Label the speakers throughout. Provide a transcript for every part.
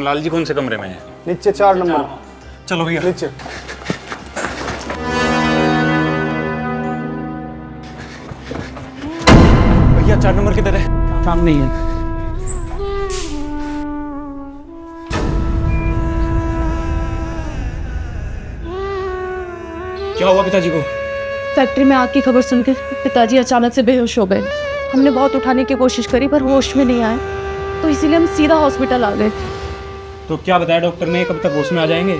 Speaker 1: रतन लाल जी कौन से कमरे में है?
Speaker 2: नीचे 4 नंबर।
Speaker 1: चलो भैया
Speaker 2: नीचे।
Speaker 1: भैया 4 नंबर किधर है?
Speaker 3: सामने ही है।
Speaker 1: क्या हुआ पिताजी को?
Speaker 4: फैक्ट्री में आग की खबर सुनकर पिताजी अचानक से बेहोश हो गए। हमने बहुत उठाने की कोशिश करी पर होश में नहीं आए, तो इसीलिए हम सीधा हॉस्पिटल आ गए।
Speaker 1: तो क्या बताया डॉक्टर ने, कब तक होश में आ जाएंगे?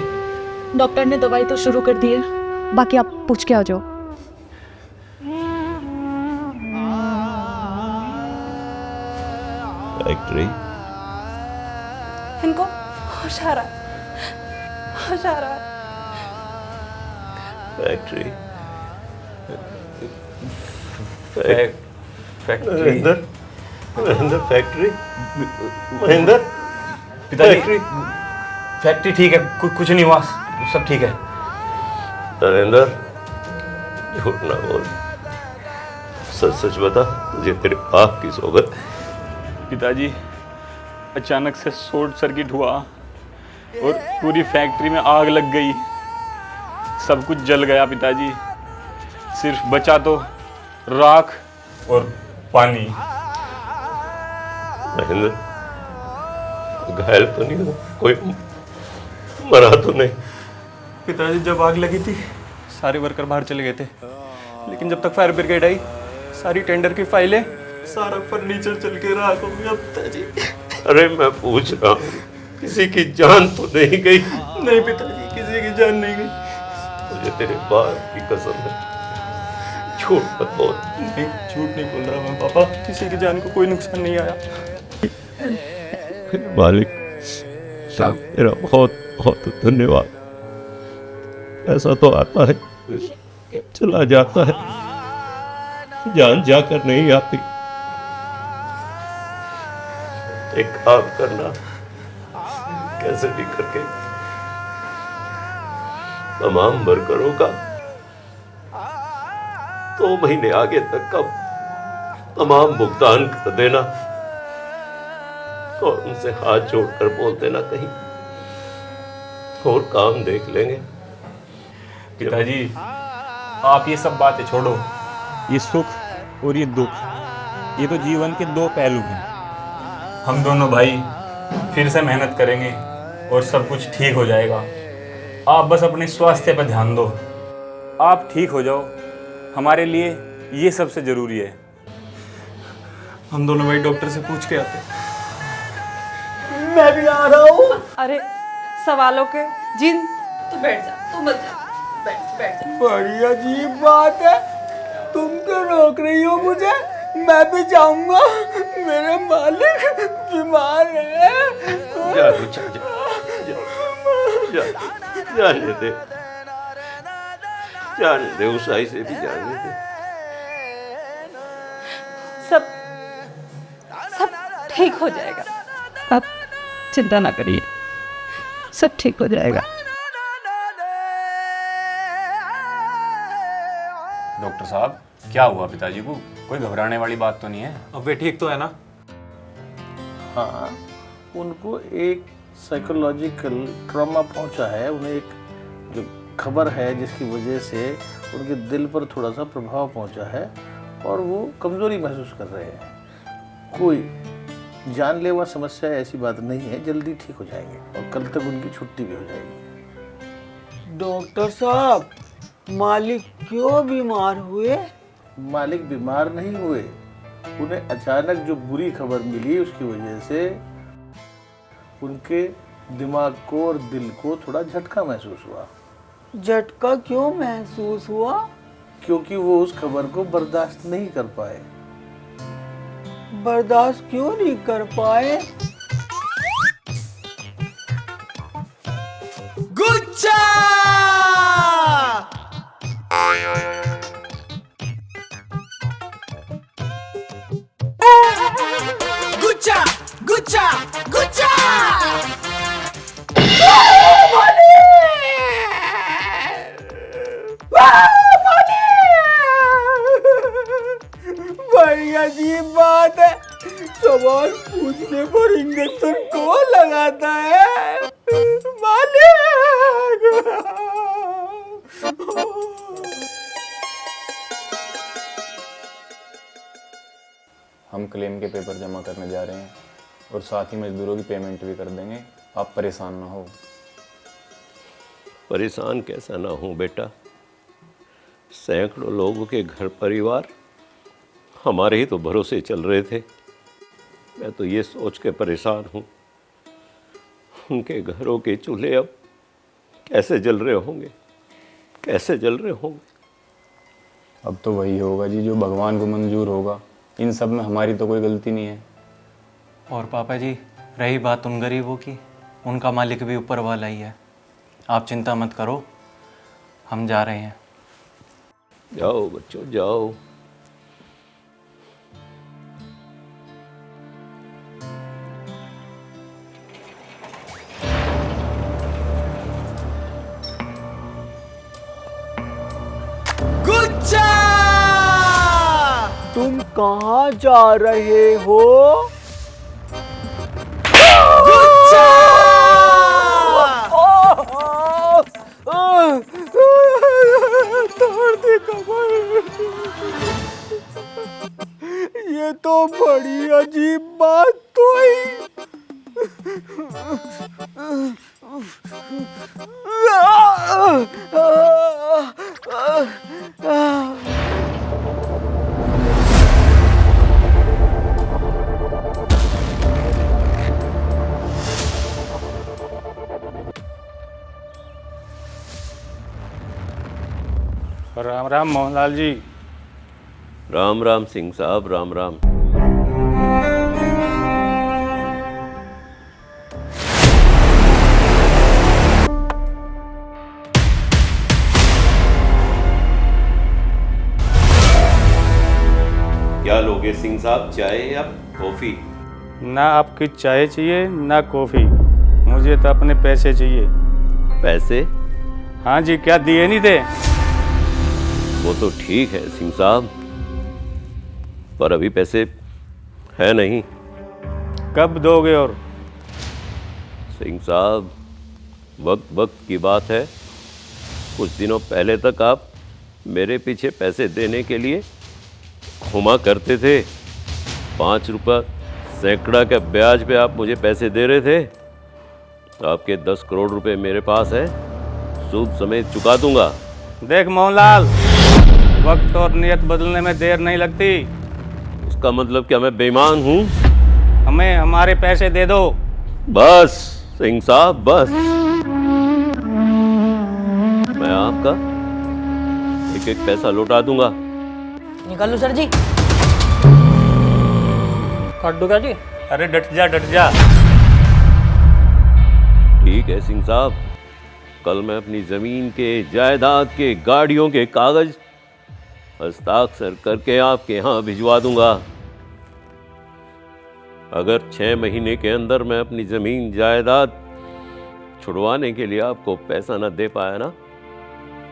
Speaker 4: डॉक्टर ने दवाई तो शुरू कर दी है, बाकी आप पूछ के आ जाओ।
Speaker 5: फैक्ट्री
Speaker 4: इनको होश आ रहा, होश आ रहा।
Speaker 5: Factory
Speaker 1: factory
Speaker 5: Mahendra Mahendra factory Mahendra
Speaker 1: पिताजी
Speaker 5: फैक्ट्री
Speaker 1: फैक्ट्री ठीक है, कुछ नहीं हुआ, सब ठीक है।
Speaker 5: नरेंद्र झूठ ना बोल, सच सच बता, तुझे तेरे बाप की सोबत।
Speaker 1: पिताजी अचानक से शॉर्ट सर्किट हुआ और पूरी फैक्ट्री में आग लग गई, सब कुछ जल गया पिताजी, सिर्फ बचा तो राख और पानी।
Speaker 5: महेंद्र घायल तो नहीं हो, कोई मरा तो नहीं?
Speaker 1: पिताजी जब आग लगी थी सारे वर्कर बाहर चले गए थे, लेकिन जब तक फायर ब्रिगेड आई सारी टेंडर की फाइलें, सारा फर्नीचर चल के राख हो गया पिताजी।
Speaker 5: अरे मैं पूछ रहा हूँ, किसी की जान तो नहीं गई?
Speaker 1: नहीं पिताजी, किसी की जान नहीं गई।
Speaker 5: मुझे तेरे बाप की कसम है, झूठ मत बोल।
Speaker 1: नहीं, झूठ नहीं बोल रहा मैं पापा, किसी की जान को कोई नुकसान नहीं आया।
Speaker 5: मालिक साहब, तेरा बहुत बहुत धन्यवाद। ऐसा तो आता है, चला जाता है, जान जाकर नहीं आती। एक काम करना, कैसे भी करके तमाम वर्करों का 2 महीने आगे तक का तमाम भुगतान कर देना और उनसे हाथ जोड़कर बोल देना कहीं और काम देख लेंगे।
Speaker 1: पिताजी आप ये सब बातें छोड़ो, ये सुख और ये दुख, ये तो जीवन के 2 पहलू हैं। हम दोनों भाई फिर से मेहनत करेंगे और सब कुछ ठीक हो जाएगा। आप बस अपने स्वास्थ्य पर ध्यान दो, आप ठीक हो जाओ, हमारे लिए ये सबसे जरूरी है। हम दोनों भाई डॉक्टर से पूछ के आते।
Speaker 3: मैं भी आ रहा हूँ।
Speaker 4: अरे सवालों के जिन, तू बैठ जा, तू मत जा, बैठ जा।
Speaker 3: बड़ी अजीब बात है, तुम क्यों रोक रही हो मुझे? मैं भी जाऊंगा, मेरे मालिक बीमार है।
Speaker 5: जा जाने दे, जाने दे, उसाई से भी जाने दे।
Speaker 4: सब ठीक हो जाएगा, आप चिंता ना करिए, सब ठीक हो जाएगा।
Speaker 1: डॉक्टर साहब क्या हुआ पिताजी को? कोई घबराने वाली बात तो नहीं है?
Speaker 2: अब वे ठीक तो है ना?
Speaker 6: हाँ, उनको एक साइकोलॉजिकल ट्रॉमा पहुंचा है, उन्हें एक जो खबर है जिसकी वजह से उनके दिल पर थोड़ा सा प्रभाव पहुंचा है और वो कमज़ोरी महसूस कर रहे हैं। कोई जानलेवा समस्या ऐसी बात नहीं है, जल्दी ठीक हो जाएंगे और कल तक उनकी छुट्टी भी हो जाएगी।
Speaker 3: डॉक्टर साहब, मालिक क्यों बीमार हुए?
Speaker 6: मालिक बीमार नहीं हुए, उन्हें अचानक जो बुरी खबर मिली उसकी वजह से उनके दिमाग को और दिल को थोड़ा झटका महसूस हुआ।
Speaker 3: झटका क्यों महसूस हुआ?
Speaker 6: क्योंकि वो उस खबर को बर्दाश्त नहीं कर पाए।
Speaker 3: बर्दाश्त क्यों नहीं कर पाए? गुच्छा! गुच्छा! गुच्छा! गुच्छा! बड़ी अजीब बात है, सवाल पूछने पर इंजेक्शन कौन लगाता है मालिक?
Speaker 1: हम क्लेम के पेपर जमा करने जा रहे हैं और साथ ही मजदूरों की पेमेंट भी कर देंगे। आप परेशान ना हो।
Speaker 5: परेशान कैसा ना हूँ बेटा, सैकड़ों लोगों के घर परिवार हमारे ही तो भरोसे चल रहे थे। मैं तो ये सोच के परेशान हूँ उनके घरों के चूल्हे अब कैसे जल रहे होंगे, कैसे जल रहे होंगे।
Speaker 1: अब तो वही होगा जी जो भगवान को मंजूर होगा। इन सब में हमारी तो कोई गलती नहीं है।
Speaker 2: और पापा जी, रही बात उन गरीबों की, उनका मालिक भी ऊपर वाला ही है। आप चिंता मत करो, हम जा रहे हैं।
Speaker 5: जाओ बच्चों जाओ।
Speaker 3: गुच्छा, तुम कहाँ जा रहे हो? गुच्छा! तोड़ दी कमर। ये तो बड़ी अजीब बात तो
Speaker 7: राम राम मोहनलाल जी।
Speaker 5: राम राम सिंह साहब, राम राम। क्या लोगे सिंह साहब, चाय या कॉफी?
Speaker 7: ना आपकी चाय चाहिए ना कॉफ़ी, मुझे तो अपने पैसे चाहिए।
Speaker 5: पैसे?
Speaker 7: हाँ जी, क्या दिए नहीं थे?
Speaker 5: वो तो ठीक है सिंह साहब, पर अभी पैसे है नहीं।
Speaker 7: कब दोगे? और
Speaker 5: सिंह साहब, वक्त वक्त की बात है। कुछ दिनों पहले तक आप मेरे पीछे पैसे देने के लिए घुमा करते थे। 5 रुपये सैकड़ा के ब्याज पे आप मुझे पैसे दे रहे थे। तो आपके 10 करोड़ रुपए मेरे पास है, सूद समेत चुका दूंगा।
Speaker 7: देख मोहनलाल, वक्त और नियत बदलने में देर नहीं लगती।
Speaker 5: इसका मतलब क्या मैं बेईमान हूँ?
Speaker 7: हमें हमारे पैसे दे दो।
Speaker 5: बस सिंह साहब, बस। मैं आपका एक एक पैसा लौटा दूंगा।
Speaker 8: निकालो सर जी।
Speaker 7: काट दो क्या जी? अरे डट जा डट जा।
Speaker 5: ठीक है सिंह साहब, कल मैं अपनी जमीन के, जायदाद के, गाड़ियों के कागज हस्ताक्षर करके आपके यहाँ भिजवा दूंगा। अगर 6 महीने के अंदर मैं अपनी जमीन जायदाद छुड़वाने के लिए आपको पैसा न दे पाया ना,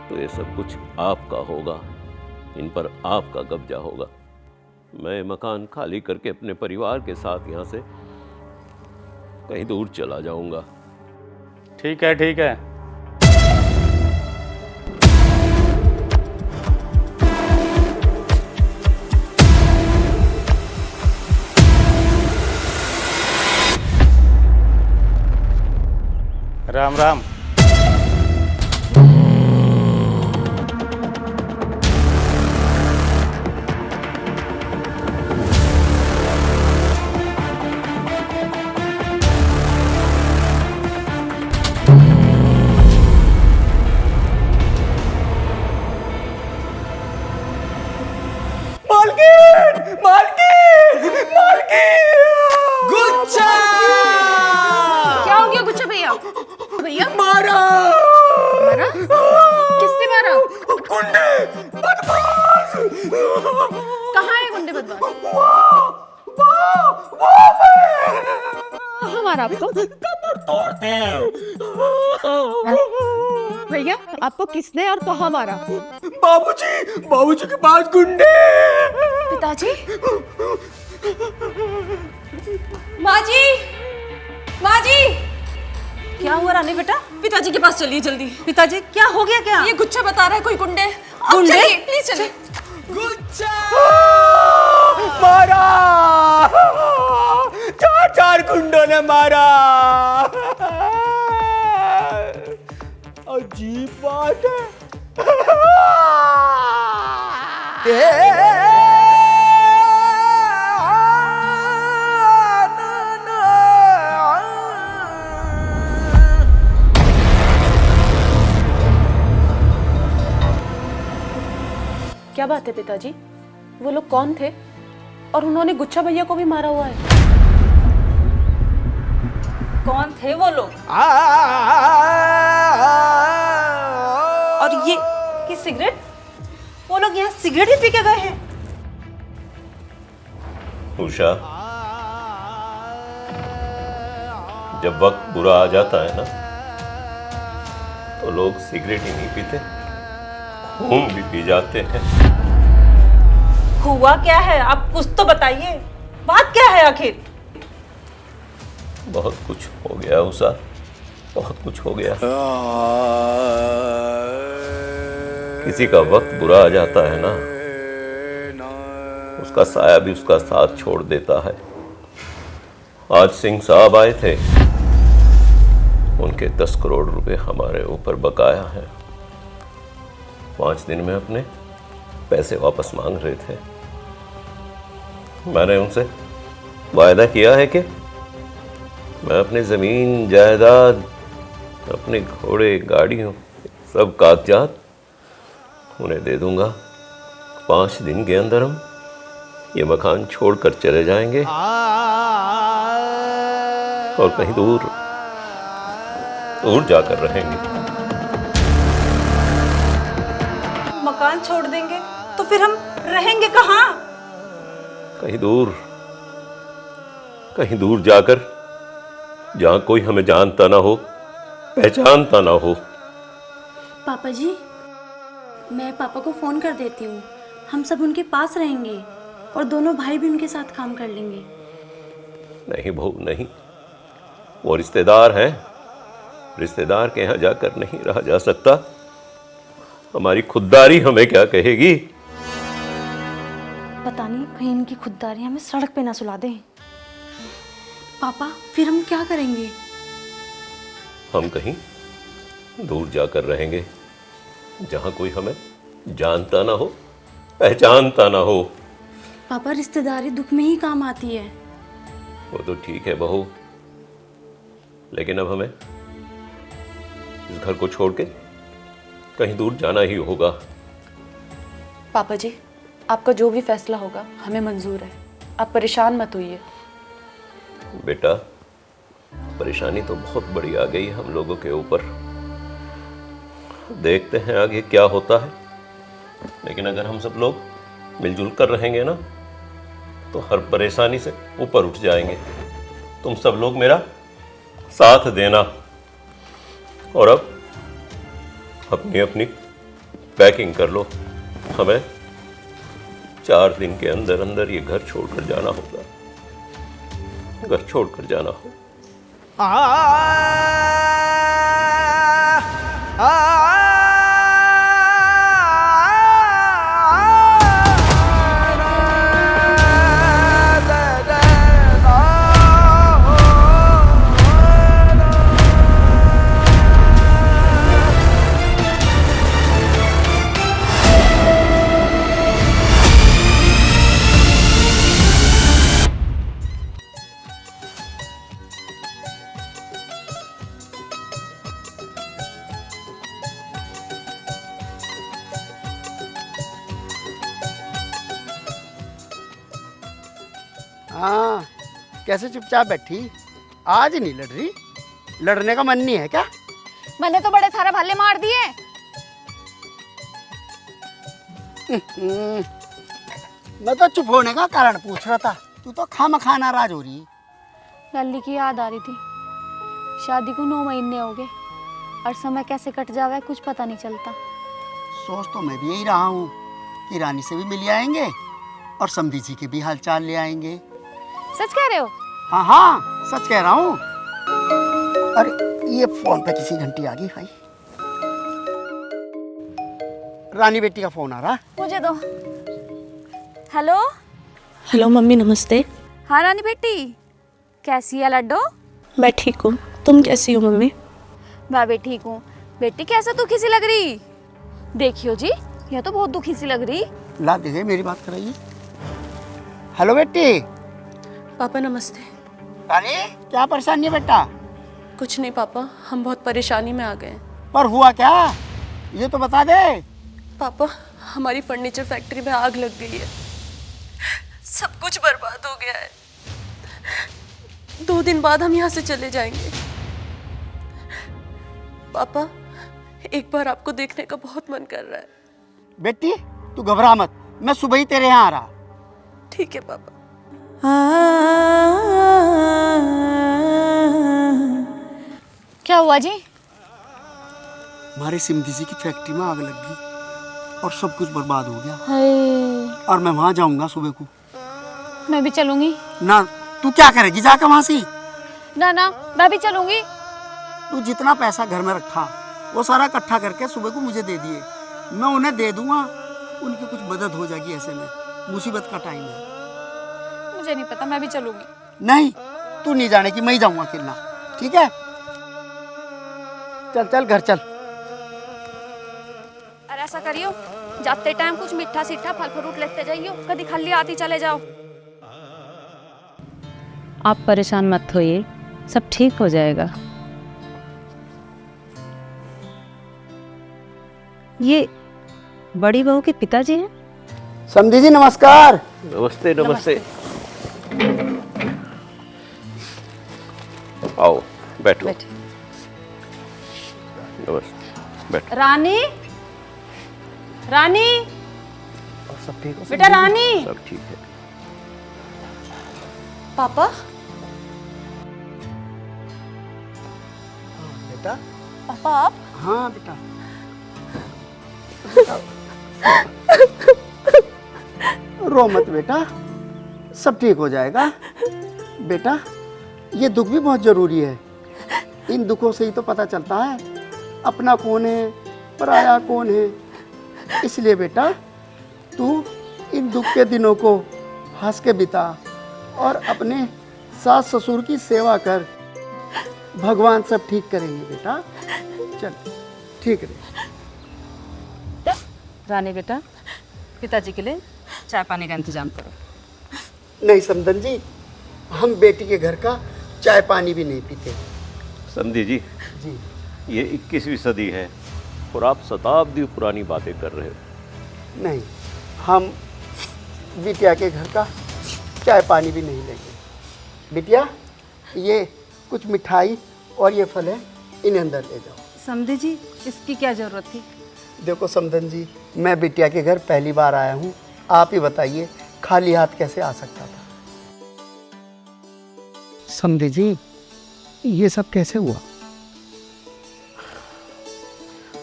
Speaker 5: तो ये सब कुछ आपका होगा, इन पर आपका कब्जा होगा। मैं मकान खाली करके अपने परिवार के साथ यहाँ से कहीं दूर चला जाऊंगा।
Speaker 7: ठीक है ठीक है। राम राम।
Speaker 3: मालकिन, मालकिन, मालकिन! गुच्छा!
Speaker 4: क्या हो गया गुच्छा भैया? भैया
Speaker 3: मारा!
Speaker 4: मारा? किसने मारा?
Speaker 3: गुंडे, बदमाश!
Speaker 4: कहाँ है गुंडे बदमाश? कहाँ मारा आपको?
Speaker 3: तोड़ते हैं।
Speaker 4: भैया आपको किसने और कहाँ मारा?
Speaker 3: बाबूजी के पास गुंडे।
Speaker 4: पिताजी, माँ जी, माँ जी,
Speaker 8: क्या हुआ रानी बेटा?
Speaker 4: पिताजी के पास चलिए जल्दी।
Speaker 8: पिताजी क्या हो गया क्या?
Speaker 4: ये गुच्छा बता रहा है कोई गुंडे। आप
Speaker 8: गुंडे?
Speaker 4: चलिए, प्लीज चलिए।
Speaker 3: गुच्छा मारा, 4 गुंडों ने मारा। अजीब बात
Speaker 4: क्या बात है पिताजी? वो लोग कौन थे? और उन्होंने गुच्छा भैया को भी मारा हुआ है।
Speaker 8: कौन थे वो लोग? और ये सिगरेट? वो लोग यहाँ सिगरेट ही पी के गए हैं।
Speaker 5: उषा, जब वक्त बुरा आ जाता है ना, तो लोग सिगरेट ही नहीं पीते, खून भी पी जाते हैं।
Speaker 8: हुआ क्या है? आप कुछ तो बताइए, बात क्या है आखिर?
Speaker 5: बहुत कुछ हो गया उषा, बहुत कुछ हो गया। किसी का वक्त बुरा आ जाता है ना, उसका साया भी उसका साथ छोड़ देता है। आज सिंह साहब आए थे, उनके 10 करोड़ रुपए हमारे ऊपर बकाया है। 5 दिन में अपने पैसे वापस मांग रहे थे। मैंने उनसे वायदा किया है कि मैं अपनी जमीन जायदाद, अपने घोड़े, गाड़ियों, सब कागजात उन्हें दे दूंगा। 5 दिन के अंदर हम ये मकान छोड़कर चले जाएंगे और कहीं दूर जाकर रहेंगे।
Speaker 8: मकान छोड़ देंगे तो फिर हम रहेंगे कहाँ?
Speaker 5: कहीं दूर जाकर, जहां कोई हमें जानता ना हो, पहचानता ना हो।
Speaker 9: पापा जी, मैं पापा को फ़ोन कर देती हूँ। हम सब उनके पास रहेंगे और दोनों भाई भी उनके साथ काम कर लेंगे।
Speaker 5: नहीं बहू, नहीं, वो रिश्तेदार हैं। रिश्तेदार के यहाँ जाकर नहीं रहा जा सकता। हमारी खुददारी हमें क्या कहेगी?
Speaker 9: पता नहीं कहीं इनकी खुददारी हमें सड़क पे ना सुला दें। पापा, फिर हम क्या करेंगे?
Speaker 5: हम कहीं दूर जाकर रहेंगे, जहां कोई हमें जानता ना हो, पहचानता ना हो।
Speaker 9: पापा, रिश्तेदारी दुख में ही काम आती है।
Speaker 5: वो तो ठीक है बहू, लेकिन अब हमें इस घर को छोड़ के कहीं दूर जाना ही होगा।
Speaker 4: पापा जी, आपका जो भी फैसला होगा हमें मंजूर है। आप परेशान मत होइए।
Speaker 5: बेटा, परेशानी तो बहुत बड़ी आ गई है हम लोगों के ऊपर। देखते हैं आगे क्या होता है, लेकिन अगर हम सब लोग मिलजुल कर रहेंगे ना, तो हर परेशानी से ऊपर उठ जाएंगे। तुम सब लोग मेरा साथ देना। और अब अपनी अपनी पैकिंग कर लो। हमें 4 दिन के अंदर अंदर ये घर छोड़कर जाना होगा, घर छोड़कर जाना हो।
Speaker 10: हाँ, कैसे चुपचाप बैठी? आज नहीं लड़ रही? लड़ने का मन नहीं है क्या?
Speaker 9: मैंने तो बड़े सारे भल्ले मार दिए।
Speaker 10: मैं तो चुप होने का कारण पूछ रहा था, तू तो खामखा नाराज हो रही।
Speaker 9: लल्ली की याद आ रही थी। शादी को 9 महीने हो गए, और समय कैसे कट जावे कुछ पता नहीं चलता।
Speaker 10: सोच तो मैं भी यही रहा हूँ कि रानी से भी मिल आएंगे और समधी जी के भी हालचाल ले आएंगे।
Speaker 9: सच कह रहे हो?
Speaker 10: हाँ हाँ सच कह रहा हूँ। अरे ये फोन पे किसी घंटी आ गई भाई। रानी बेटी का फोन आ रहा है।
Speaker 9: मुझे दो। हेलो।
Speaker 4: हेलो मम्मी, नमस्ते।
Speaker 9: हाँ रानी बेटी, कैसी है लड्डू?
Speaker 4: मैं ठीक हूँ, तुम कैसी हो मम्मी?
Speaker 9: मैं भी ठीक हूँ। बेटी कैसा दुखी सी लग रही? देखियो जी, यह तो बहुत दुखी सी लग रही।
Speaker 10: ला दे मेरी बात कराइए। हेलो बेटी।
Speaker 4: पापा नमस्ते।
Speaker 10: रानी क्या परेशानी है बेटा?
Speaker 4: कुछ नहीं पापा, हम बहुत परेशानी में आ गए।
Speaker 10: पर हुआ क्या, ये तो बता दे।
Speaker 4: पापा, हमारी फर्नीचर फैक्ट्री में आग लग गई है, सब कुछ बर्बाद हो गया है। 2 दिन बाद हम यहाँ से चले जाएंगे। पापा, एक बार आपको देखने का बहुत मन कर रहा है।
Speaker 10: बेटी तू घबरा मत, मैं सुबह ही तेरे यहाँ आ रहा।
Speaker 4: ठीक है पापा।
Speaker 9: क्या हुआ जी?
Speaker 10: हमारे सिमधी जी की फैक्ट्री में आग लग गई और सब कुछ बर्बाद हो गया। और मैं वहाँ जाऊंगा सुबह को।
Speaker 9: मैं भी चलूंगी।
Speaker 10: ना तू क्या करेगी जाकर वहाँ से?
Speaker 9: ना ना, मैं भी चलूंगी।
Speaker 10: तू जितना पैसा घर में रखा वो सारा इकट्ठा करके सुबह को मुझे दे दिए, मैं उन्हें दे दूंगा, उनकी कुछ मदद हो जाएगी। ऐसे में मुसीबत का टाइम है।
Speaker 9: मुझे नहीं पता, मैं भी चलूंगी।
Speaker 10: नहीं तू नहीं जाने की, मैं ही जाऊंगा अकेला। ठीक है चल चल घर चल।
Speaker 9: अरे ऐसा करियो, जाते टाइम कुछ मीठा सीठा फल फ्रूट लेते जाइयो, कभी खाली आती चले जाओ।
Speaker 11: आप परेशान मत होइए, सब ठीक हो जाएगा। ये बड़ी बहू के पिताजी हैं?
Speaker 10: समधी जी नमस्कार।
Speaker 5: नमस्ते नमस्ते। आओ बैठो। नमस्ते बैठो।
Speaker 8: रानी, रानी,
Speaker 10: सब ठीक हो?
Speaker 8: बेटा रानी।
Speaker 5: सब ठीक है।
Speaker 4: पापा।
Speaker 10: बेटा।
Speaker 4: पापा आप?
Speaker 10: हाँ बेटा। रो मत बेटा, सब ठीक हो जाएगा। बेटा ये दुख भी बहुत जरूरी है। इन दुखों से ही तो पता चलता है अपना कौन है, पराया कौन है। इसलिए बेटा तू इन दुख के दिनों को हंस के बिता और अपने सास ससुर की सेवा कर। भगवान सब ठीक करेंगे बेटा। चल ठीक है।
Speaker 11: रानी बेटा, पिताजी के लिए चाय पानी का इंतजाम करो।
Speaker 10: नहीं समधन जी, हम बेटी के घर का चाय पानी भी नहीं पीते।
Speaker 5: समधी जी, ये 21वीं सदी है और आप शताब्दी पुरानी बातें कर रहे हो।
Speaker 10: नहीं, हम बिटिया के घर का चाय पानी भी नहीं लेंगे। बिटिया ये कुछ मिठाई और ये फल है, इन्हें अंदर ले जाओ।
Speaker 11: समधी जी, इसकी क्या जरूरत थी?
Speaker 10: देखो समधन जी, मैं बिटिया के घर पहली बार आया हूँ, आप ही बताइए खाली हाथ कैसे आ सकता था। समधी जी ये सब कैसे हुआ?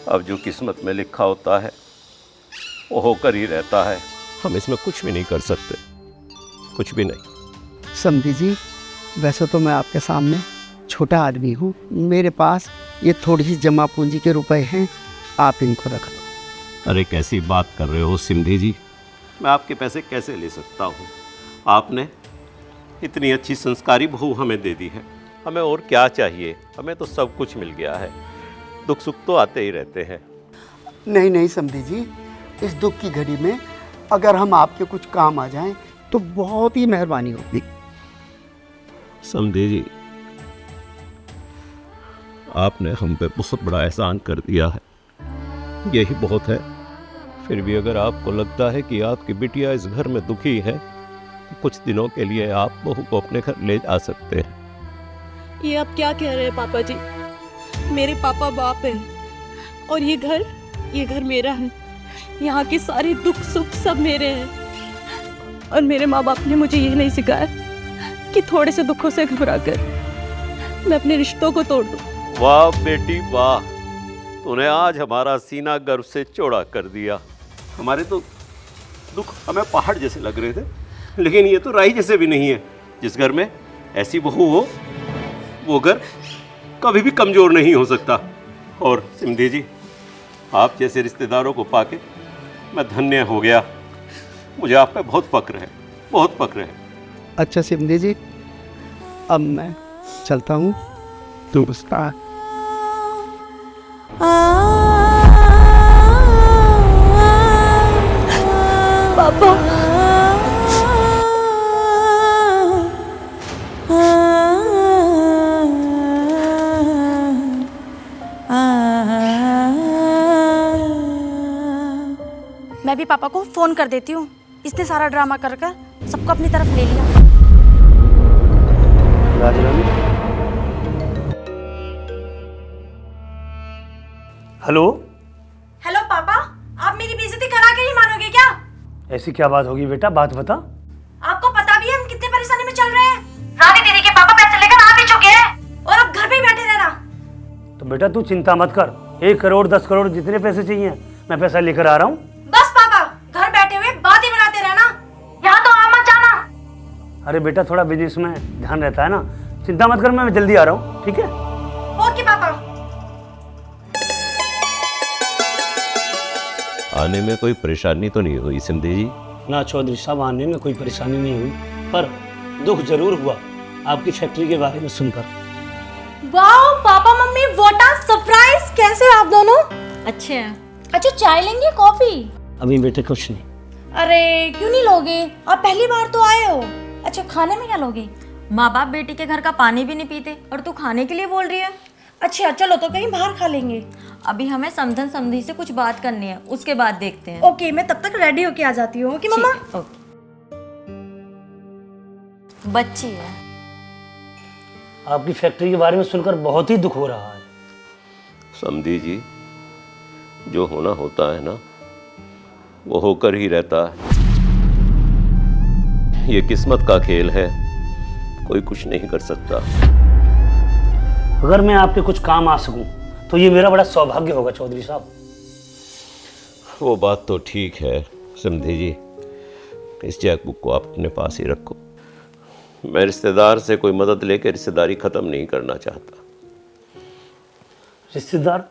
Speaker 5: अब जो किस्मत में लिखा होता है वो होकर ही रहता है। हम इसमें कुछ भी नहीं कर सकते, कुछ भी नहीं।
Speaker 10: समधी जी वैसे तो मैं आपके सामने छोटा आदमी हूँ, मेरे पास ये थोड़ी सी जमा पूंजी के रुपए हैं, आप इनको रख लो।
Speaker 5: अरे कैसी बात कर रहे हो सिमधी जी, मैं आपके पैसे कैसे ले सकता हूँ? आपने इतनी अच्छी संस्कारी बहू हमें दे दी है, हमें और क्या चाहिए? हमें तो सब कुछ मिल गया है। दुख सुख तो आते ही रहते हैं।
Speaker 10: नहीं नहीं समधी जी, इस दुख की घड़ी में अगर हम आपके कुछ काम आ जाएं तो बहुत ही मेहरबानी होगी।
Speaker 5: समधी जी, आपने हम पे बहुत बड़ा एहसान कर दिया है, यही बहुत है। फिर भी अगर आपको लगता है कि आपकी बिटिया इस घर में दुखी है तो कुछ दिनों के लिए आप बहू को अपने घर ले जा सकते हैं।
Speaker 4: ये आप क्या कह रहे हैं पापा जी? मेरे पापा बाप हैं और ये घर मेरा है। यहाँ के सारे दुख सुख सब मेरे हैं। और मेरे माँ बाप ने मुझे ये नहीं सिखाया कि थोड़े से दुखों से घबरा कर मैं अपने रिश्तों को तोड़ दूँ।
Speaker 5: वाह बेटी वाह, तूने आज हमारा सीना गर्व से चौड़ा कर दिया। हमारे तो दुख हमें पहाड़ जैसे लग रहे थे, लेकिन ये तो राही जैसे भी नहीं है। जिस घर में ऐसी बहू हो वो घर कभी भी कमजोर नहीं हो सकता। और सिमधी जी, आप जैसे रिश्तेदारों को पाके मैं धन्य हो गया। मुझे आप पे बहुत फक्र है, बहुत फक्र है।
Speaker 10: अच्छा सिमधी जी, अब मैं चलता हूँ। तू बता।
Speaker 4: पापा
Speaker 9: मैं भी पापा को फोन कर देती हूँ। इसने सारा ड्रामा कर कर सबको अपनी तरफ ले लिया।
Speaker 12: हेलो।
Speaker 9: हेलो पापा, आप मेरी बेइज्जती करा के ही मानोगे क्या?
Speaker 12: ऐसी क्या बात होगी बेटा, बात बता।
Speaker 9: आपको पता भी है हम कितने परेशानी में चल रहे हैं। रानी दीदी के पापा पैसे लेकर आ भी चुके हैं और अब घर पे ही बैठे रहना।
Speaker 12: तो बेटा तू चिंता मत कर, 1 करोड़ 10 करोड़ जितने पैसे चाहिए मैं पैसा लेकर आ रहा हूँ।
Speaker 9: बस पापा, घर बैठे हुए बात ही बनाते रहना, यहाँ तो आ मत जाना।
Speaker 12: अरे बेटा थोड़ा बिजनेस में ध्यान रहता है ना, चिंता मत कर, मैं जल्दी आ रहा हूँ, ठीक है?
Speaker 9: ओके पापा।
Speaker 5: आने में कोई परेशानी तो नहीं हुई सिमधी जी?
Speaker 12: ना चौधरी साहब, आने में कोई परेशानी नहीं हुई, पर दुख जरूर हुआ आपकी फैक्ट्री के बारे में सुनकर।
Speaker 9: Wow papa mummy, what a surprise! कैसे हो आप दोनों?
Speaker 4: अच्छे हैं।
Speaker 9: अच्छा चाय लेंगे कॉफी?
Speaker 12: अभी बेटे कुछ नहीं।
Speaker 9: अरे क्यों नहीं लोगे, आप पहली बार तो आए हो। अच्छा खाने में क्या लोगे?
Speaker 8: माँ बाप बेटी के घर का पानी भी नहीं पीते और तू खाने के लिए बोल रही है।
Speaker 9: अच्छा चलो तो कहीं बाहर खा लेंगे।
Speaker 8: अभी हमें समधन समधी से कुछ बात करनी है, उसके बाद देखते हैं।
Speaker 9: ओके मैं तब तक रेडी होके आ जाती हूँ। ओके मम्मा।
Speaker 8: ओके। बच्ची है।
Speaker 12: आपकी फैक्ट्री के बारे में सुनकर बहुत ही दुख हो रहा है।
Speaker 5: समधी जी, जो होना होता है ना वो होकर ही रहता है। ये किस्मत का खेल है, कोई कुछ नहीं कर सकता।
Speaker 12: अगर मैं आपके कुछ काम आ सकूं तो ये मेरा बड़ा सौभाग्य होगा चौधरी साहब।
Speaker 5: वो बात तो ठीक है समधी जी, इस चेक बुक को आप अपने पास ही रखो। मैं रिश्तेदार से कोई मदद लेकर रिश्तेदारी खत्म नहीं करना चाहता।
Speaker 12: रिश्तेदार?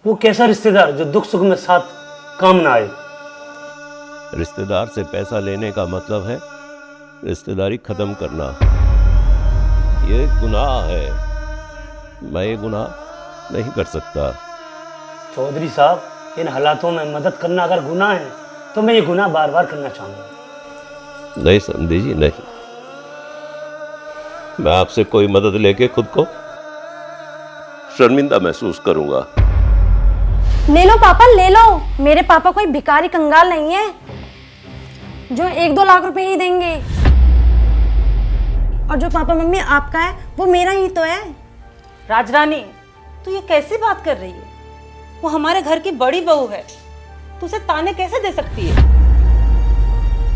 Speaker 12: वो कैसा रिश्तेदार जो दुख सुख में साथ काम ना आए?
Speaker 5: रिश्तेदार से पैसा लेने का मतलब है रिश्तेदारी खत्म करना। ये गुनाह है, मैं ये गुनाह नहीं कर सकता।
Speaker 12: चौधरी साहब, इन हालातों में मदद करना अगर गुनाह है तो मैं ये गुनाह बार बार करना चाहूँगा।
Speaker 5: नहीं समधी जी, नहीं। मैं आपसे कोई मदद लेके खुद को शर्मिंदा महसूस करूंगा।
Speaker 9: ले लो पापा ले लो, मेरे पापा कोई भिखारी कंगाल नहीं है जो 1-2 लाख रुपए ही देंगे। और जो पापा मम्मी आपका है वो मेरा ही तो है।
Speaker 8: राजरानी, तू ये कैसी बात कर रही है? वो हमारे घर की बड़ी बहू है, तू उसे ताने कैसे दे सकती है?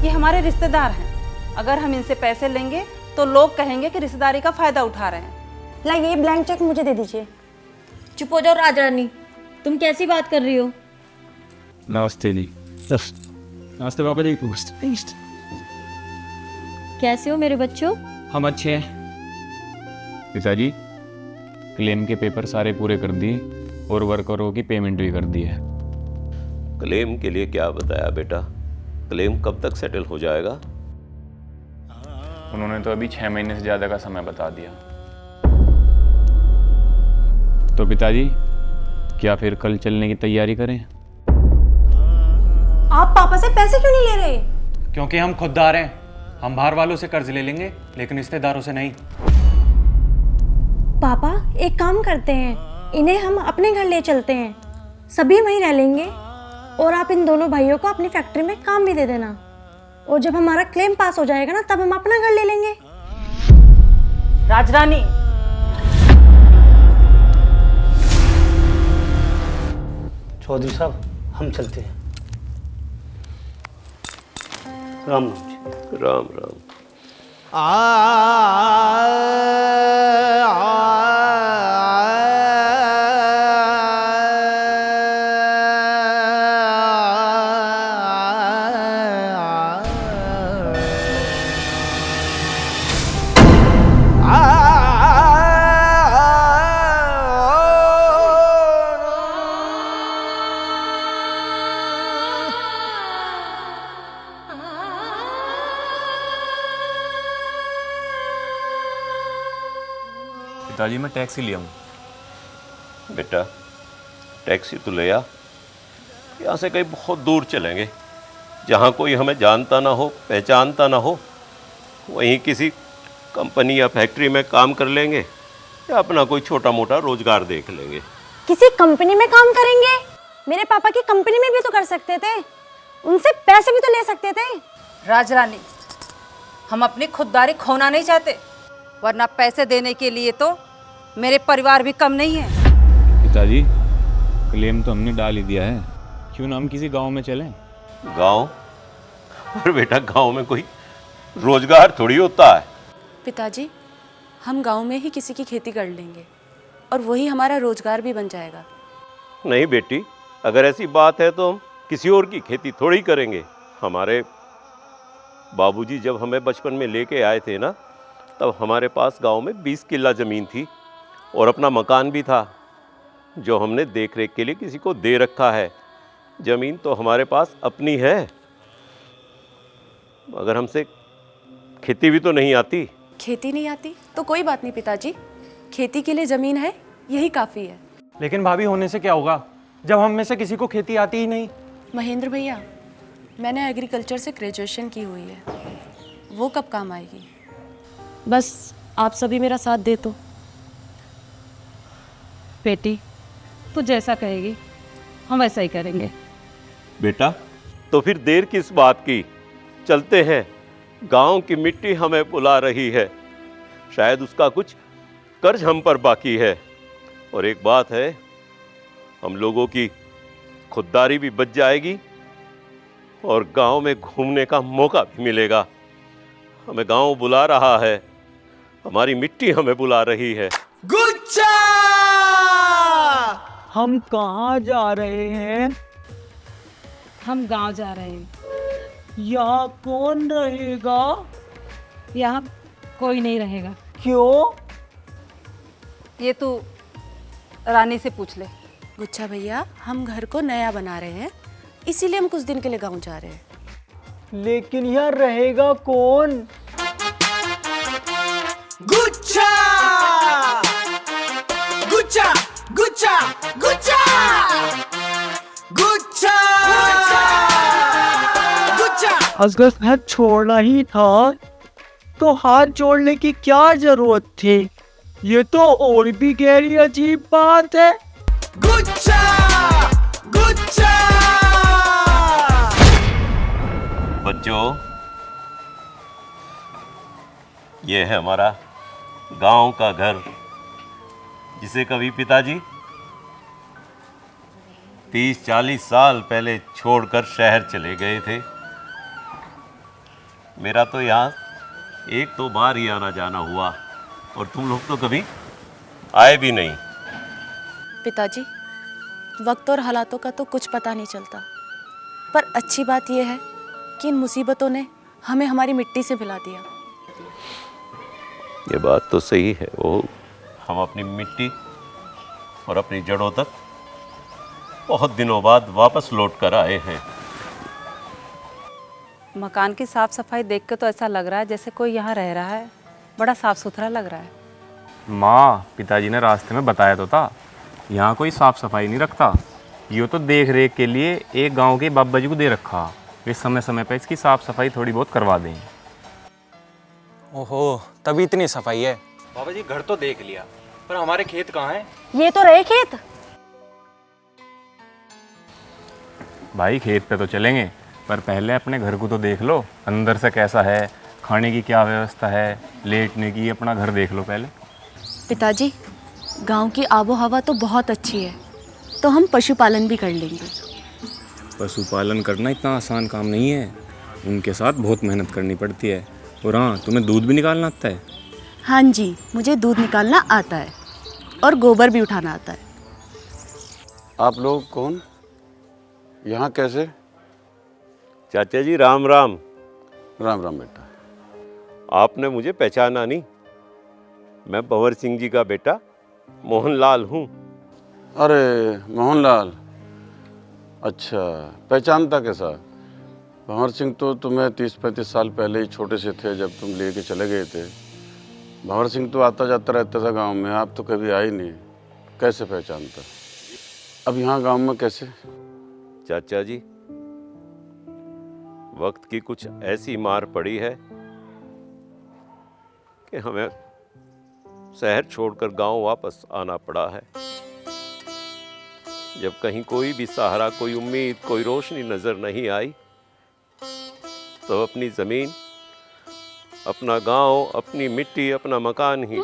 Speaker 8: ये हमारे रिश्तेदार हैं, अगर हम इनसे पैसे लेंगे तो लोग कहेंगे कि रिश्तेदारी का फायदा उठा रहे हैं।
Speaker 9: ला ये ब्लैंक चेक मुझे दे दीजिए।
Speaker 8: चुप हो जाओ राजरानी, तुम कैसी बात कर रही हो?
Speaker 1: नमस्ते जी। नमस्ते पापा जी।
Speaker 4: कैसे हो मेरे बच्चों?
Speaker 1: हम अच्छे हैं पिताजी। क्लेम के पेपर सारे पूरे कर दिए और वर्करों की पेमेंट भी कर दी है।
Speaker 5: क्लेम के लिए क्या बताया बेटा? क्लेम कब तक सेटल हो जाएगा?
Speaker 1: उन्होंने तो अभी 6 महीने से ज़्यादा का समय बता दिया। तो पिताजी, क्या फिर कल चलने की तैयारी करें?
Speaker 9: आप पापा से पैसे क्यों नहीं ले रहे?
Speaker 2: क्योंकि हम खुददार हैं। हम बाहर वालों से कर्ज ले लेंगे लेकिन रिश्तेदारों से नहीं।
Speaker 9: पापा एक काम करते हैं, इन्हें हम अपने घर ले चलते हैं, सभी वहीं रह लेंगे और आप इन दोनों भाइयों को अपनी फैक्ट्री में काम भी दे देना। और जब हमारा क्लेम पास हो जाएगा ना तब हम अपना घर ले लेंगे।
Speaker 8: राजरानी,
Speaker 12: चौधरी साहब हम चलते हैं। राम राम जी।
Speaker 5: राम राम।
Speaker 1: पिताजी मैं टैक्सी ले आऊँ।
Speaker 5: बेटा टैक्सी तो ले आ, यहाँ से कहीं बहुत दूर चलेंगे, जहाँ कोई हमें जानता ना हो, पहचानता ना हो। वहीं किसी कंपनी या फैक्ट्री में काम कर लेंगे या अपना कोई छोटा मोटा रोजगार देख लेंगे।
Speaker 9: किसी कंपनी में काम करेंगे? मेरे पापा की कंपनी में भी तो कर सकते थे, उनसे पैसे भी तो ले सकते थे।
Speaker 11: राजरानी, हम अपनी खुददारी खोना नहीं चाहते, वरना पैसे देने के लिए तो मेरे परिवार भी कम नहीं है।
Speaker 1: पिताजी क्लेम तो हमने डाल ही दिया है, क्यों ना हम किसी गांव में चलें?
Speaker 5: गांव? पर बेटा गांव में कोई रोजगार थोड़ी होता है।
Speaker 4: पिताजी हम गांव में ही किसी की खेती कर लेंगे और वही हमारा रोजगार भी बन जाएगा।
Speaker 5: नहीं बेटी, अगर ऐसी बात है तो हम किसी और की खेती थोड़ी करेंगे। हमारे बाबूजी जब हमें बचपन में लेके आए थे ना, तब हमारे पास गांव में 20 किल्ला ज़मीन थी और अपना मकान भी था, जो हमने देख रेख के लिए किसी को दे रखा है। ज़मीन तो हमारे पास अपनी है, मगर हमसे खेती भी तो नहीं आती।
Speaker 4: खेती नहीं आती तो कोई बात नहीं पिताजी, खेती के लिए जमीन है, यही काफ़ी है।
Speaker 2: लेकिन भाभी होने से क्या होगा जब हम में से किसी को खेती आती ही नहीं?
Speaker 4: महेंद्र भैया, मैंने एग्रीकल्चर से ग्रेजुएशन की हुई है, वो कब काम आएगी? बस आप सभी मेरा साथ दे तो।
Speaker 11: बेटी तू जैसा कहेगी हम वैसा ही करेंगे।
Speaker 5: बेटा तो फिर देर किस बात की, चलते हैं। गांव की मिट्टी हमें बुला रही है, शायद उसका कुछ कर्ज हम पर बाकी है। और एक बात है, हम लोगों की खुददारी भी बच जाएगी और गांव में घूमने का मौका भी मिलेगा। हमें गांव बुला रहा है, हमारी मिट्टी हमें बुला रही है।
Speaker 3: गुच्छा! हम कहाँ जा रहे हैं?
Speaker 11: हम गांव जा रहे हैं।
Speaker 3: यहाँ कौन रहेगा?
Speaker 11: यहाँ कोई नहीं रहेगा।
Speaker 3: क्यों?
Speaker 11: ये तू रानी से पूछ ले।
Speaker 4: गुच्छा भैया, हम घर को नया बना रहे हैं, इसीलिए हम कुछ दिन के लिए गांव जा रहे हैं।
Speaker 3: लेकिन यहाँ रहेगा कौन? गुच्छा! गुच्छा! गुच्छा! गुच्छा! गुच्छा! गुच्छा! अगर हाथ छोड़ना ही था तो हाथ जोड़ने की क्या जरूरत थी? ये तो और भी गहरी अजीब बात है। गुच्छा! गुच्छा!
Speaker 5: बच्चों, ये है हमारा गांव का घर, जिसे कभी पिताजी 30-40 साल पहले छोड़कर शहर चले गए थे। मेरा तो यहाँ एक तो बार ही आना जाना हुआ और तुम लोग तो कभी आए भी नहीं।
Speaker 4: पिताजी, वक्त और हालातों का तो कुछ पता नहीं चलता, पर अच्छी बात यह है कि इन मुसीबतों ने हमें हमारी मिट्टी से मिला दिया।
Speaker 5: ये बात तो सही है, वो हम अपनी मिट्टी और अपनी जड़ों तक बहुत दिनों बाद वापस लौट कर आए हैं।
Speaker 11: मकान की साफ सफाई देख के तो ऐसा लग रहा है जैसे कोई यहाँ रह रहा है। बड़ा साफ सुथरा लग रहा है।
Speaker 1: माँ, पिताजी ने रास्ते में बताया तो था, यहाँ कोई साफ सफाई नहीं रखता। ये तो देख रेख के लिए एक गांव के बाबा जी को दे रखा, वे समय समय पर इसकी साफ सफाई थोड़ी बहुत करवा दें।
Speaker 2: ओहो, तभी इतनी सफाई है। बाबा जी घर तो देख लिया, पर हमारे खेत कहाँ हैं?
Speaker 9: ये तो रहे खेत।
Speaker 1: भाई खेत पे तो चलेंगे, पर पहले अपने घर को तो देख लो, अंदर से कैसा है, खाने की क्या व्यवस्था है, लेटने की, अपना घर देख लो पहले।
Speaker 4: पिताजी, गांव की आबो हवा तो बहुत अच्छी है, तो हम पशुपालन भी कर लेंगे।
Speaker 1: पशुपालन करना इतना आसान काम नहीं है, उनके साथ बहुत मेहनत करनी पड़ती है। और हाँ, तुम्हें दूध भी निकालना आता है?
Speaker 4: हाँ जी, मुझे दूध निकालना आता है और गोबर भी उठाना आता है।
Speaker 6: आप लोग कौन? यहाँ कैसे?
Speaker 5: चाचा जी राम राम।
Speaker 6: राम राम बेटा।
Speaker 5: आपने मुझे पहचाना नहीं? मैं भंवर सिंह जी का बेटा मोहनलाल हूँ।
Speaker 6: अरे मोहनलाल, अच्छा पहचानता कैसा? भंवर सिंह तो तुम्हें 30-35 साल पहले ही छोटे से थे जब तुम लेके चले गए थे।
Speaker 13: भंवर सिंह तो आता जाता रहता था गांव में, आप तो कभी आई नहीं, कैसे पहचानता? अब यहाँ गांव में कैसे?
Speaker 14: चाचा जी, वक्त की कुछ ऐसी मार पड़ी है कि हमें शहर छोड़कर गांव वापस आना पड़ा है। जब कहीं कोई भी सहारा, कोई उम्मीद, कोई रोशनी नजर नहीं आई, तो अपनी जमीन, अपना गांव, अपनी मिट्टी, अपना मकान ही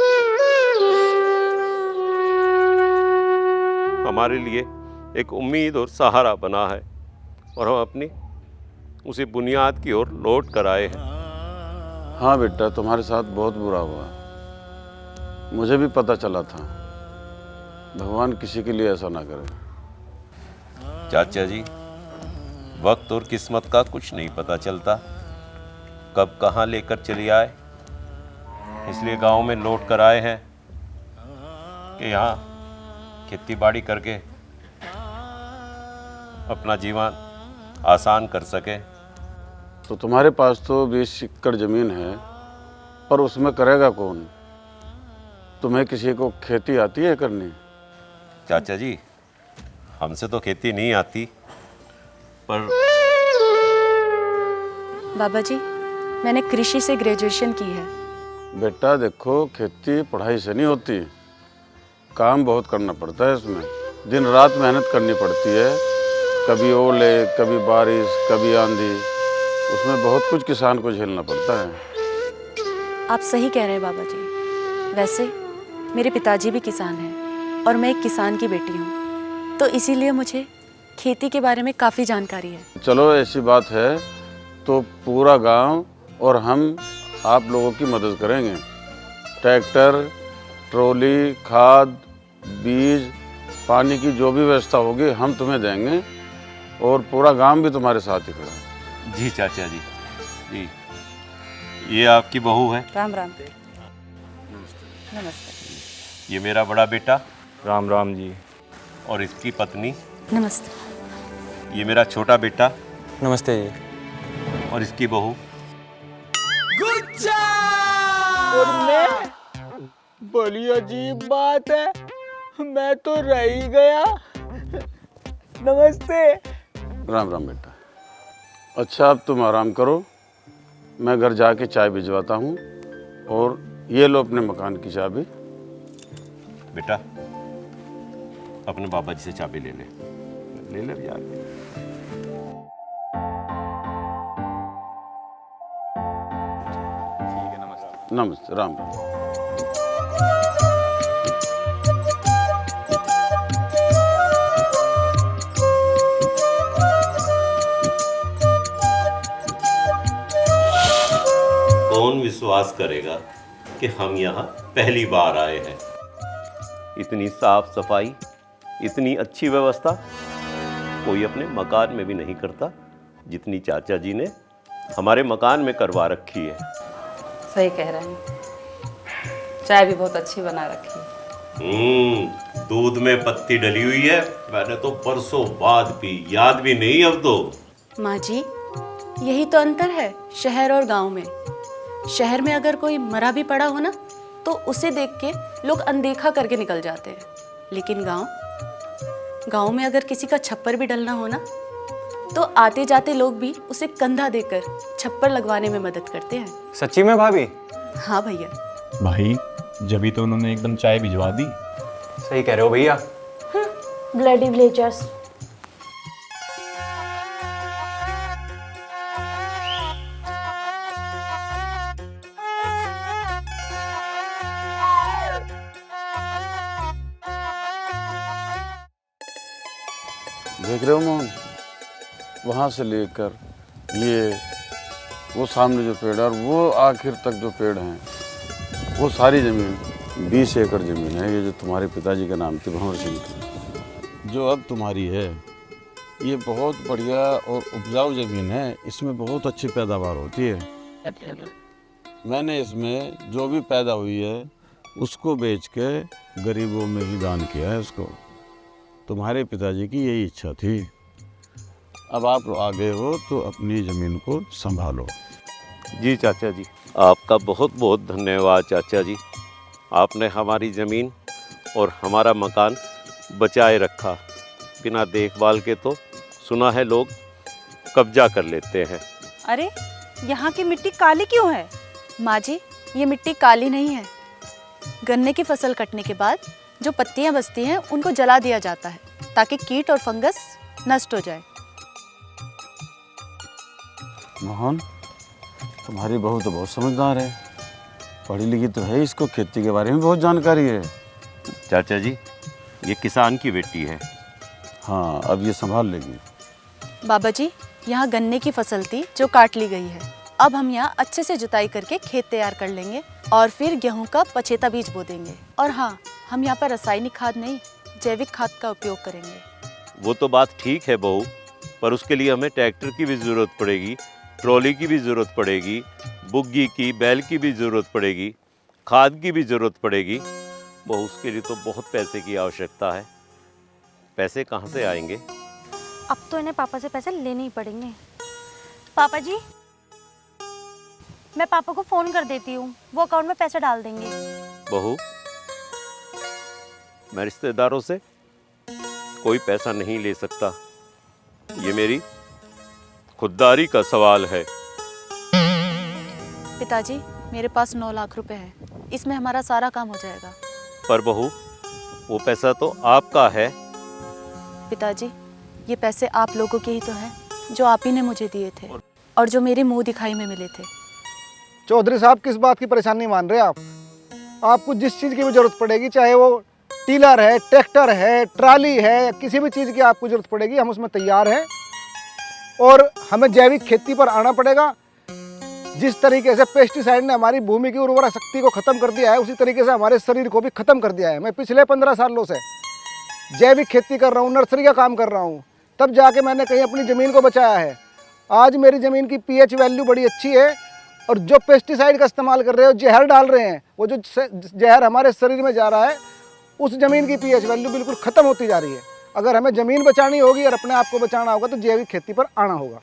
Speaker 14: हमारे लिए एक उम्मीद और सहारा बना है, और हम अपनी उसी बुनियाद की ओर लौट कर आए हैं।
Speaker 13: हाँ बेटा, तुम्हारे साथ बहुत बुरा हुआ, मुझे भी पता चला था। भगवान किसी के लिए ऐसा ना करे।
Speaker 14: चाचा जी, वक्त और किस्मत का कुछ नहीं पता चलता, कब कहाँ लेकर चली आए। इसलिए गांव में लौट कर आए हैं कि यहाँ खेती बाड़ी करके अपना जीवन आसान कर सके।
Speaker 13: तो तुम्हारे पास तो 20 एकड़ जमीन है, पर उसमें करेगा कौन? तुम्हें किसी को खेती आती है करनी?
Speaker 14: चाचा जी, हमसे तो खेती नहीं आती, पर
Speaker 4: बाबा जी, मैंने कृषि से ग्रेजुएशन की है।
Speaker 13: बेटा देखो, खेती पढ़ाई से नहीं होती, काम बहुत करना पड़ता है इसमें, दिन रात मेहनत करनी पड़ती है, कभी ओले, कभी बारिश, कभी आंधी, उसमें बहुत कुछ किसान को झेलना पड़ता है।
Speaker 4: आप सही कह रहे हैं बाबा जी। वैसे मेरे पिताजी भी किसान हैं और मैं एक किसान की बेटी हूँ, तो इसीलिए मुझे खेती के बारे में काफ़ी जानकारी है।
Speaker 13: चलो ऐसी बात है तो पूरा गांव और हम आप लोगों की मदद करेंगे। ट्रैक्टर, ट्रॉली, खाद, बीज, पानी की जो भी व्यवस्था होगी हम तुम्हें देंगे, और पूरा गांव भी तुम्हारे साथ ही खड़ा है।
Speaker 14: जी चाचा जी, जी। ये आपकी बहू है?
Speaker 11: राम राम। नमस्ते।
Speaker 14: ये मेरा बड़ा बेटा।
Speaker 1: राम राम जी।
Speaker 14: और इसकी पत्नी।
Speaker 4: नमस्ते।
Speaker 14: ये मेरा छोटा बेटा।
Speaker 2: नमस्ते जी।
Speaker 14: और इसकी बहू।
Speaker 3: और मैं, बड़ी अजीब बात है, मैं तो रह ही गया। नमस्ते।
Speaker 13: राम राम बेटा। अच्छा, अब तुम आराम करो, मैं घर जाके चाय भिजवाता हूँ, और ये लो अपने मकान की चाबी।
Speaker 14: बेटा, अपने बाबा जी से चाबी ले ले जाके।
Speaker 13: नमस्ते। राम राम।
Speaker 14: कौन विश्वास करेगा कि हम यहाँ पहली बार आए हैं। इतनी साफ सफाई, इतनी अच्छी व्यवस्था कोई अपने मकान में भी नहीं करता, जितनी चाचा जी ने हमारे मकान में करवा रखी है।
Speaker 11: सही कह रहे हैं। चाय भी बहुत अच्छी बना रखी है।
Speaker 14: दूध में पत्ती डली हुई है, मैंने तो परसों बाद पी, याद भी नहीं अब तो।
Speaker 4: माँ जी, यही तो अंतर है शहर और गांव में। शहर में अगर कोई मरा भी पड़ा हो ना, तो उसे देख के लोग अनदेखा करके निकल जाते हैं, लेकिन गांव में अगर किसी का छप्पर भी डलना हो ना, तो आते जाते लोग भी उसे कंधा देकर छप्पर लगवाने में मदद करते हैं।
Speaker 2: सच्ची में भाभी?
Speaker 4: हाँ भैया।
Speaker 1: भाई, जब तो उन्होंने एकदम चाय भिजवा दी।
Speaker 2: सही कह रहे हो भैया।
Speaker 9: Bloody villagers.
Speaker 13: देख रहे हो मोहन, वहाँ से लेकर ये वो सामने जो पेड़ है और वो आखिर तक जो पेड़ हैं, वो सारी ज़मीन 20 एकड़ ज़मीन है। ये जो तुम्हारे पिताजी का नाम थी भंवर सिंह की, जो अब तुम्हारी है, ये बहुत बढ़िया और उपजाऊ ज़मीन है। इसमें बहुत अच्छी पैदावार होती है। मैंने इसमें जो भी पैदा हुई है उसको बेच के गरीबों में ही दान किया है उसको। तुम्हारे पिताजी की यही इच्छा थी। अब आप आ गए हो तो अपनी ज़मीन को संभालो।
Speaker 14: जी चाचा जी, आपका बहुत बहुत धन्यवाद चाचा जी। आपने हमारी ज़मीन और हमारा मकान बचाए रखा। बिना देखभाल के तो सुना है लोग कब्जा कर लेते हैं।
Speaker 8: अरे यहाँ की मिट्टी काली क्यों है?
Speaker 15: माँ जी, ये मिट्टी काली नहीं है। गन्ने की फसल कटने के बाद जो पत्तियाँ बचती हैं उनको जला दिया जाता है ताकि कीट और फंगस नष्ट हो जाए।
Speaker 13: मोहन, तुम्हारी बहू तो बहुत समझदार है, पढ़ी लिखी तो है, इसको खेती के बारे में बहुत जानकारी है।
Speaker 14: चाचा जी, ये किसान की बेटी है।
Speaker 13: हाँ, अब ये संभाल लेगी।
Speaker 15: बाबा जी, यहाँ गन्ने की फसल थी जो काट ली गई है। अब हम यहाँ अच्छे से जुताई करके खेत तैयार कर लेंगे और फिर गेहूं का पछेता बीज बो देंगे। और हाँ, हम यहाँ पर रासायनिक खाद नहीं, जैविक खाद का उपयोग करेंगे।
Speaker 14: वो तो बात ठीक है बहू, पर उसके लिए हमें ट्रैक्टर की भी ज़रूरत पड़ेगी, ट्रॉली की भी ज़रूरत पड़ेगी, बुग्गी की, बैल की भी ज़रूरत पड़ेगी, खाद की भी ज़रूरत पड़ेगी। बहू, उसके लिए तो बहुत पैसे की आवश्यकता है। पैसे कहाँ से आएंगे?
Speaker 9: अब तो इन्हें पापा से पैसे लेने ही पड़ेंगे। पापा जी, मैं पापा को फ़ोन कर देती हूँ, वो अकाउंट में पैसे डाल देंगे।
Speaker 14: बहू, मैं रिश्तेदारों से कोई पैसा नहीं ले सकता, ये मेरी खुददारी का सवाल है।
Speaker 15: पिताजी, मेरे पास 9 लाख रुपए हैं, इसमें हमारा सारा काम हो जाएगा।
Speaker 14: पर बहू, वो पैसा तो आपका है।
Speaker 15: पिताजी, ये पैसे आप लोगों के ही तो हैं, जो आप ही ने मुझे दिए थे और जो मेरे मुंह दिखाई में मिले थे।
Speaker 16: चौधरी साहब, किस बात की परेशानी मान रहे हैं आप? आपको जिस चीज़ की भी ज़रूरत पड़ेगी, चाहे वो टीलर है, ट्रैक्टर है, ट्राली है, किसी भी चीज़ की आपको ज़रूरत पड़ेगी, हम उसमें तैयार हैं। और हमें जैविक खेती पर आना पड़ेगा। जिस तरीके से पेस्टिसाइड ने हमारी भूमि की उर्वरा शक्ति को ख़त्म कर दिया है, उसी तरीके से हमारे शरीर को भी ख़त्म कर दिया है। मैं पिछले 15 सालों से जैविक खेती कर रहा हूँ, नर्सरी का काम कर रहा हूँ, तब जाके मैंने कहीं अपनी ज़मीन को बचाया है। आज मेरी ज़मीन की पीएच वैल्यू बड़ी अच्छी है। और जो पेस्टिसाइड का इस्तेमाल कर रहे हो, जहर डाल रहे हैं, वो जो जहर हमारे शरीर में जा रहा है, उस ज़मीन की पीएच वैल्यू बिल्कुल ख़त्म होती जा रही है। अगर हमें ज़मीन बचानी होगी और अपने आप को बचाना होगा तो जैविक खेती पर आना होगा।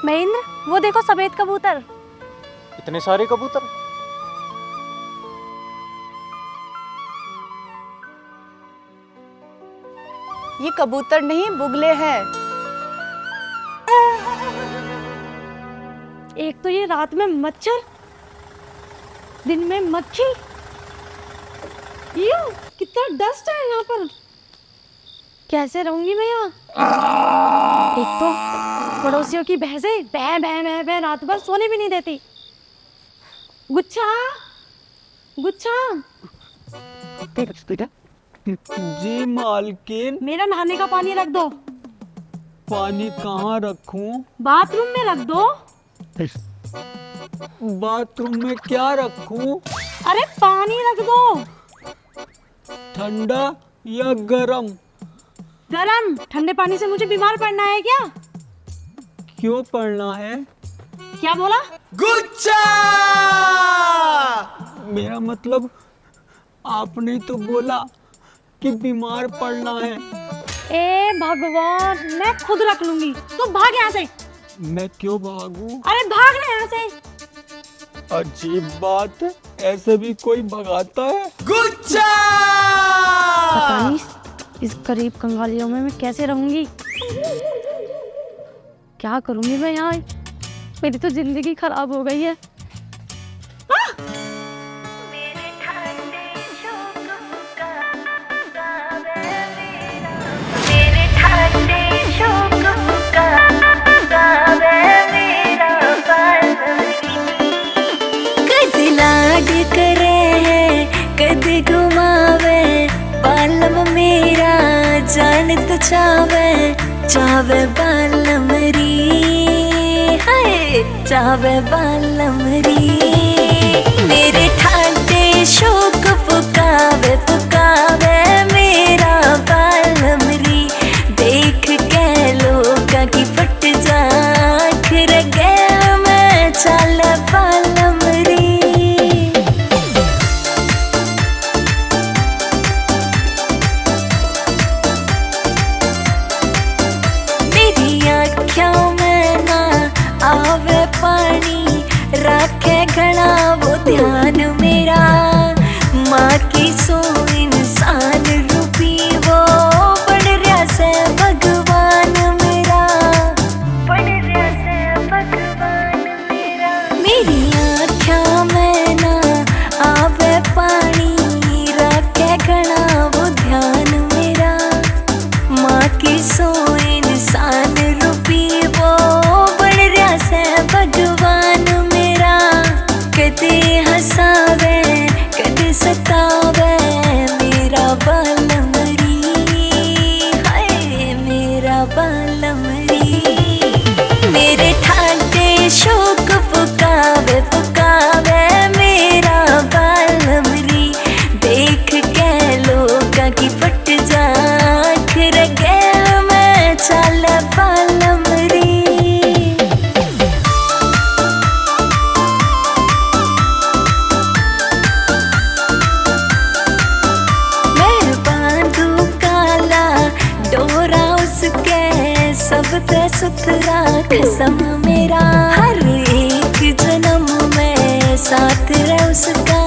Speaker 9: महेंद्र, वो देखो सफेद कबूतर।
Speaker 2: इतने सारे कबूतर?
Speaker 15: ये कबूतर नहीं, बुगले हैं।
Speaker 9: एक तो ये रात में मच्छर, दिन में मक्खी। ये कितना डस्ट है यहाँ पर। कैसे रहूंगी मैं यहाँ? एक तो पड़ोसियों की भैंसें भै भै भै भै रात भर सोने भी नहीं देती। गुच्छा, गुच्छा।
Speaker 3: जी मालकिन।
Speaker 9: मेरा नहाने का पानी रख दो।
Speaker 3: पानी कहाँ रखूं?
Speaker 9: बाथरूम में रख दो।
Speaker 3: बाथरूम में क्या रखूं?
Speaker 9: अरे पानी रख दो।
Speaker 3: ठंडा या गरम?
Speaker 9: गरम। ठंडे पानी से मुझे बीमार पड़ना है क्या?
Speaker 3: क्यों पड़ना है?
Speaker 9: क्या बोला?
Speaker 3: गुच्छा! मेरा मतलब आपने तो बोला कि बीमार पड़ना है।
Speaker 9: ए भगवान, मैं खुद रख लूंगी, तो भाग यहाँ से।
Speaker 3: मैं क्यों भागूं?
Speaker 9: अरे भाग ना यहाँ से।
Speaker 3: अजीब बात है, ऐसे भी कोई भगाता है? गुच्छा!
Speaker 9: पता नहीं इस गरीब कंगालियों में मैं कैसे रहूंगी। क्या करूंगी मैं यहाँ? मेरी तो जिंदगी खराब हो गई है।
Speaker 17: कद लाड करे है, कद घुमावे, बालम मेरा जान तो चावे, चावे बालम री, हाय चावे बालम री। मेरे ठाडे शोक पुकावे पुकावे मेरा बालम री। देख के लोगा की फट जा आँख रगे मैं चल बालम री। ध्यान मेरा, माँ की सो इंसान रूपी वो बन रहा से भगवान मेरा, बन रहा से भगवान मेरा। मेरी आँखों में ना आवे पानी, रखे घना वो ध्यान मेरा, माँ की सो इंसान रूपी वो बन रहा से भगवान मेरा। कदे हंसावे कदे सतावे मेरा बालमरी, हाय मेरा बालमरी। मेरे ठाटे शोक पुकावे पुकावे मेरा बालमरी, देख के लोगा की फट जा आखिर गैल में चल बालमरी। मैं बांधू काला डोरा उसके, सबसे सुथरा कसम मेरा, हर एक जन्म में साथ रह उसका,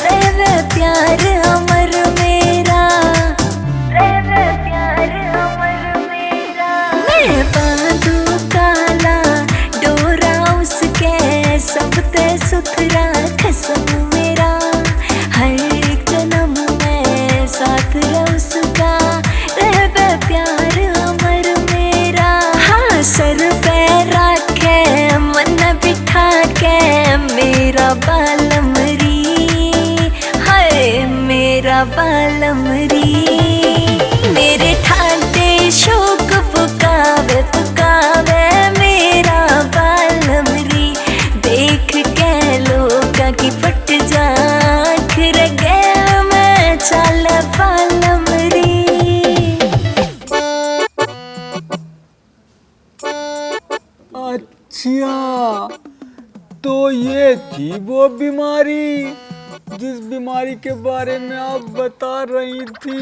Speaker 17: रहवे प्यार अमर मेरा, रहवे प्यार अमर मेरा। मैं बांधू काला डोरा उसके, सबसे सुथरा कसम मेरा, हर एक जन्म में साथ रह उसका, रहवे प्यार अमर मेरा। हाँ सर पे रखे मन बिठा के मेरा बालमरी, हाय मेरा बालमरी। मेरे ठाटे शोक पुकावे पुकावे मेरा बालमरी, देख के लोगा की फट जा आखिर गैल में चल बालमरी।
Speaker 3: अच्छा, तो ये थी वो बीमारी जिस बीमारी के बारे में आप बता रही थी।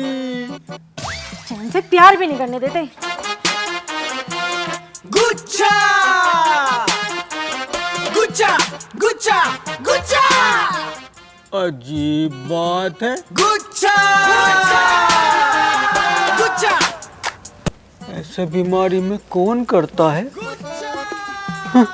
Speaker 9: चैन से प्यार भी नहीं करने देते।
Speaker 3: गुच्छा गुच्छा गुच्छा गुच्छा, अजीब बात है। गुच्छा गुच्छा, ऐसे बीमारी में कौन करता है? हाँ।